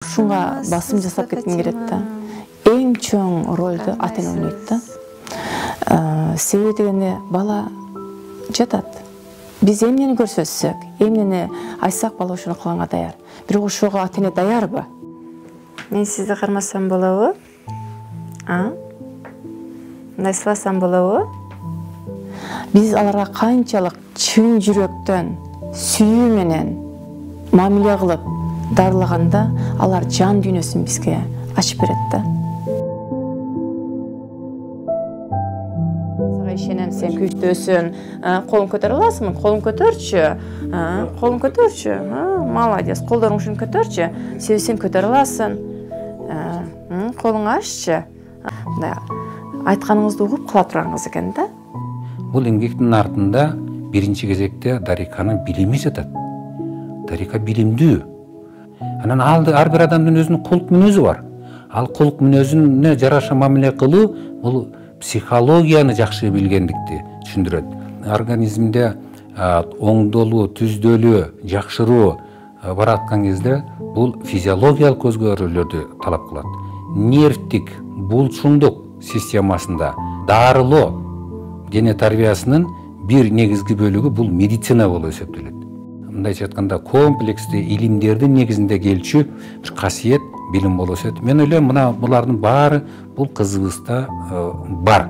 Ушунга басым жасап кетким келет да. Эң чоң ролду ата эне ойнойт да. Себеби дегенде бала жатат. Биз эмнени көрсөтсөк, эмнени айтсак бала ошону кылганга даяр. Бирок ошого ата эне даярбы? Мен сизди кармасам болобу? Мындай сыласам болобу? Биз аларга канчалык чын жүрөктөн, сүйүү менен мамиле кылып дарылаганда, алар жан дүйнөсүн бизге ачып берет да. Сага ишенем, сен күчтөсүн. Колуң көтөрө аласыңбы? Колуң көтөрчү. Колуң көтөрчү. Молодец. Колдоруң ушун көтөрчү. Сен көтөрө аласың. Колуң аччы. Айтканыңызды угуп кыла турган кыз экен да. Бул эмгектин артында биринчи кезекте Дариканын билими жатат. Дарика билимдүү. Анан ар бир адамдын өзүнүн кулк мүнөзү бар. Ал кулк мүнөзүнө жараша мамиле кылуу бул психологияны жакшы билгендикти түшүндүрөт. Организмде оңдолуу, түздөлүү, жакшыруу бараткан кезде бул физиологиялык өзгөрүүлөрдү талап кылат. Нервтик булчуңдук системасында дарылоо дене тарбиясынын бир негизги бөлүгү бул медицина болуп эсептелет. Мындайча айтканда комплекстүү илимдердин негизинде келчү бир касиет билим болуп эсептелет. Мен ойлойм, мына булардын баары бул кызыбызда бар.